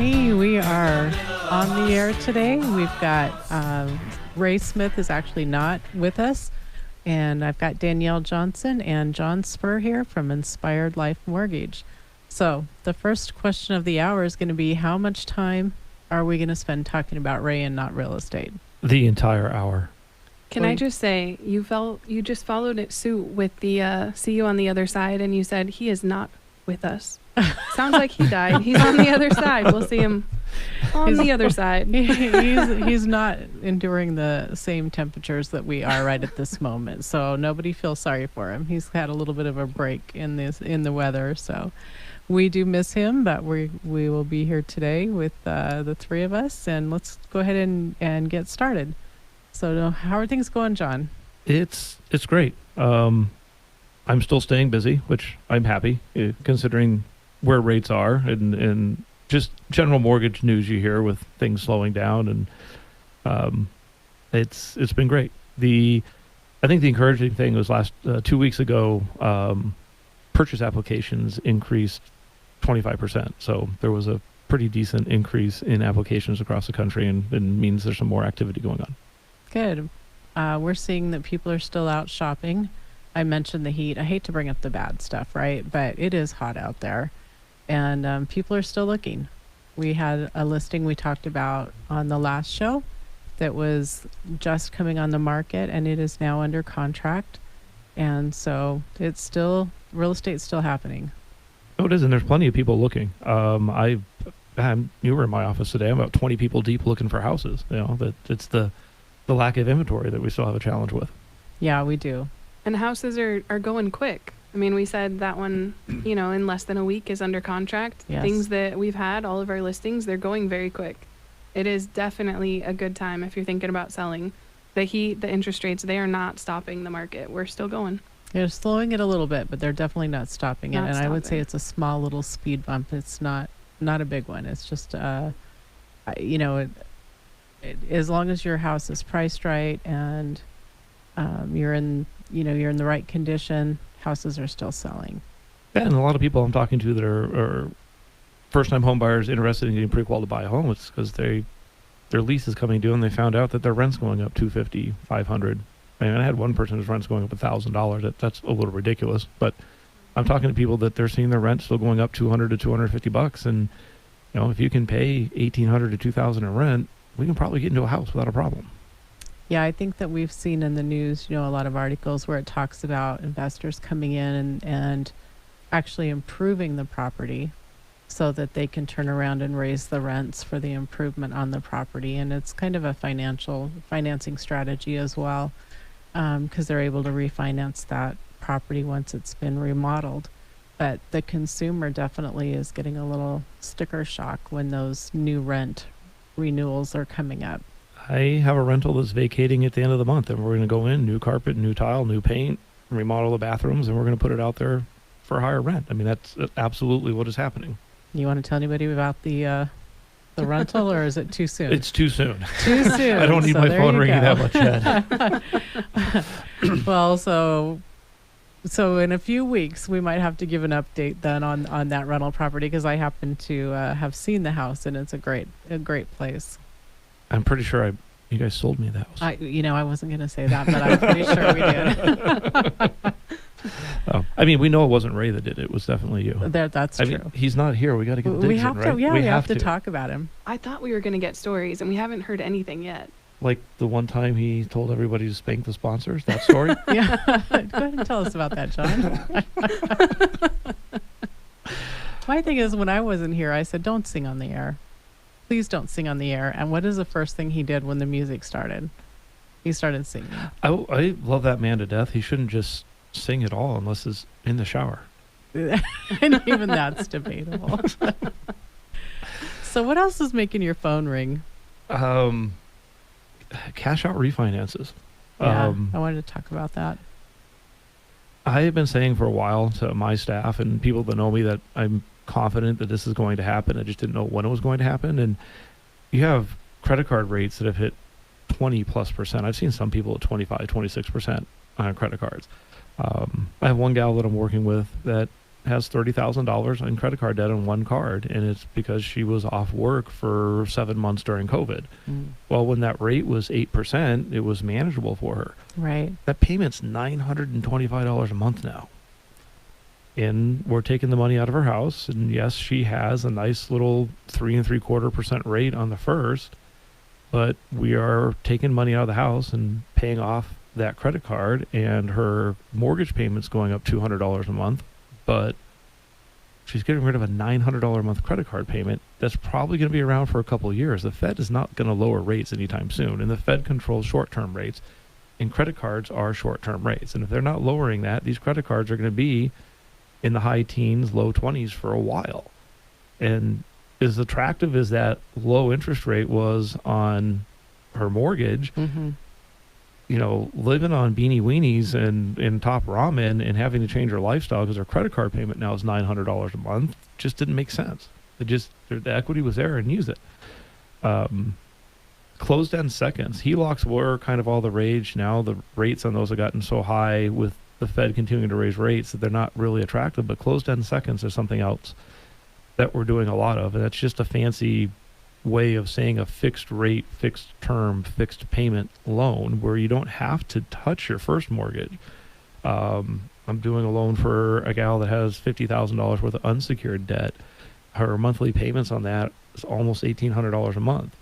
Hey, we are on the air today. We've got Ray Smith is actually not with us, and I've got Danielle Johnson and John Spurr here from Inspired Life Mortgage. So the first question of the hour is going to be, how much time are we going to spend talking about Ray and not real estate? The entire hour. Can I just say, you just followed it suit with the see you on the other side, and you said he is not with us. Sounds like he died. He's on the other side. We'll see him on the other side. He's not enduring the same temperatures that we are right at this moment. So nobody feels sorry for him. He's had a little bit of a break in the weather. So we do miss him, but we will be here today with the three of us, and let's go ahead and get started. So how are things going, John? It's great. I'm still staying busy, which I'm happy considering where rates are and just general mortgage news you hear with things slowing down, and it's been great. I think the encouraging thing was 2 weeks ago, purchase applications increased 25%. So there was a pretty decent increase in applications across the country, and it means there's some more activity going on. Good. We're seeing that people are still out shopping. I mentioned the heat. I hate to bring up the bad stuff, right? But it is hot out there, and people are still looking. We had a listing we talked about on the last show that was just coming on the market, and it is now under contract. And so real estate's still happening. Oh, it is, and there's plenty of people looking. You were in my office today. I'm about 20 people deep looking for houses. That it's the lack of inventory that we still have a challenge with. Yeah, we do. And houses are going quick. I mean, we said that one, in less than a week is under contract. Yes. Things that we've had, all of our listings, they're going very quick. It is definitely a good time if you're thinking about selling. The heat, the interest rates, they are not stopping the market. We're still going. They're slowing it a little bit, but they're definitely not stopping it. And I would say it's a small little speed bump. It's not a big one. It's just, as long as your house is priced right and you're in the right condition, houses are still selling. Yeah, and a lot of people I'm talking to that are first-time home buyers interested in getting pre-qual to buy a home. It's because their lease is coming due, and they found out that their rent's going up $250, $500. I mean, I had one person whose rent's going up $1,000. That's a little ridiculous, but I'm talking to people that they're seeing their rent still going up $200 to $250, and if you can pay $1,800 to $2,000 in rent, we can probably get into a house without a problem. Yeah, I think that we've seen in the news, a lot of articles where it talks about investors coming in and actually improving the property so that they can turn around and raise the rents for the improvement on the property. And it's kind of a financing strategy as well, because they're able to refinance that property once it's been remodeled. But the consumer definitely is getting a little sticker shock when those new rent renewals are coming up. I have a rental that's vacating at the end of the month, and we're going to go in, new carpet, new tile, new paint, remodel the bathrooms, and we're going to put it out there for higher rent. I mean, that's absolutely what is happening. You want to tell anybody about the rental, or is it too soon? It's too soon. Too soon. I don't need my phone ringing that much yet. Well, so in a few weeks, we might have to give an update then on that rental property, because I happen to have seen the house, and it's a great place. I'm pretty sure you guys sold me the house. I wasn't going to say that, but I'm pretty sure we did. Oh, I mean, we know it wasn't Ray that did it. It was definitely you. That's true. Mean, he's not here. We got to get the we digs have in, to, right? Yeah, we have to talk about him. I thought we were going to get stories, and we haven't heard anything yet. Like the one time he told everybody to spank the sponsors, that story? Yeah. Go ahead and tell us about that, John. My thing is, when I wasn't here, I said, don't sing on the air. Please don't sing on the air. And what is the first thing he did when the music started? He started singing. I love that man to death. He shouldn't just sing at all unless it's in the shower. And even that's debatable. So what else is making your phone ring? Cash out refinances. Yeah, I wanted to talk about that. I have been saying for a while to my staff and people that know me that I'm confident that this is going to happen. I just didn't know when it was going to happen. And you have credit card rates that have hit 20+%. I've seen some people at 25, 26% on credit cards. I have one gal that I'm working with that has $30,000 in credit card debt on one card, and it's because she was off work for 7 months during COVID. Well, when that rate was 8%, it was manageable for her. Right. That payment's $925 a month now. And we're taking the money out of her house, and yes, she has a nice little 3.75% rate on the first, but we are taking money out of the house and paying off that credit card, and her mortgage payment's going up $200 a month, but she's getting rid of a $900 a month credit card payment that's probably going to be around for a couple of years. The Fed is not going to lower rates anytime soon, and the Fed controls short-term rates, and credit cards are short-term rates. And if they're not lowering that, these credit cards are going to be in the high teens, low 20s for a while. And as attractive as that low interest rate was on her mortgage, you know, living on beanie weenies and top ramen and having to change her lifestyle because her credit card payment now is $900 a month just didn't make sense. The equity was there and use it. Closed-end seconds. HELOCs were kind of all the rage. Now the rates on those have gotten so high with the Fed continuing to raise rates that they're not really attractive, but closed-end seconds is something else that we're doing a lot of, and that's just a fancy way of saying a fixed rate, fixed term, fixed payment loan where you don't have to touch your first mortgage. I'm doing a loan for a gal that has $50,000 worth of unsecured debt. Her monthly payments on that is almost $1,800 a month.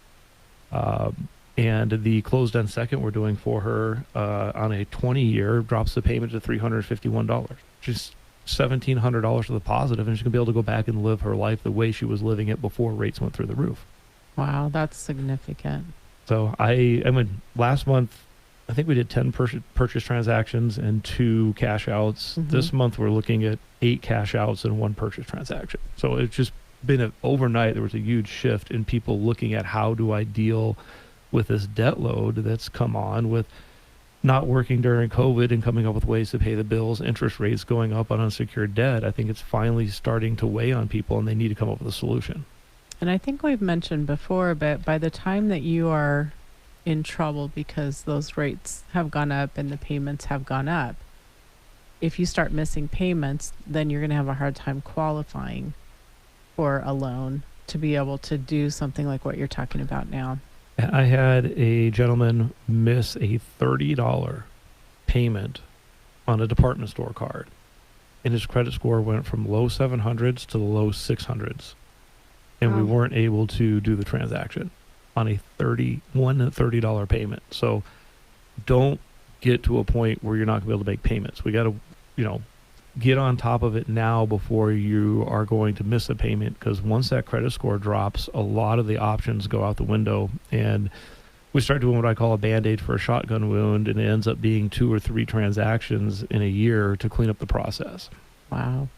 And the closed-end second we're doing for her on a 20-year drops the payment to $351. Just $1,700 to the positive, and she's going to be able to go back and live her life the way she was living it before rates went through the roof. Wow, that's significant. So last month, I think we did 10 purchase transactions and 2 cash outs. This month, we're looking at 8 cash outs and 1 purchase transaction. So it's just been overnight, there was a huge shift in people looking at how do I deal with this debt load that's come on with not working during COVID and coming up with ways to pay the bills, interest rates going up on unsecured debt. I think it's finally starting to weigh on people, and they need to come up with a solution. And I think we've mentioned before, but by the time that you are in trouble because those rates have gone up and the payments have gone up, if you start missing payments, then you're going to have a hard time qualifying for a loan to be able to do something like what you're talking about now. I had a gentleman miss a $30 payment on a department store card, and his credit score went from low 700s to the low 600s, and we weren't able to do the transaction on a $30 payment. So don't get to a point where you're not going to be able to make payments. We got to, get on top of it now before you are going to miss a payment, because once that credit score drops, a lot of the options go out the window, and we start doing what I call a Band-Aid for a shotgun wound, and it ends up being 2 or 3 transactions in a year to clean up the process. Wow.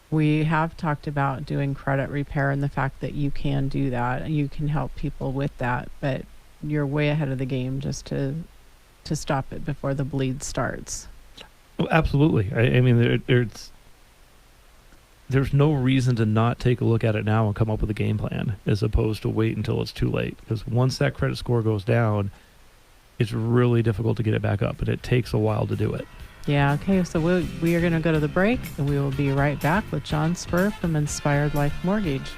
We have talked about doing credit repair and the fact that you can do that and you can help people with that, but you're way ahead of the game just to stop it before the bleed starts. Well, absolutely. I mean, there's no reason to not take a look at it now and come up with a game plan as opposed to wait until it's too late. Because once that credit score goes down, it's really difficult to get it back up, and it takes a while to do it. Yeah, okay, so we are going to go to the break, and we will be right back with John Spurr from Inspired Life Mortgage.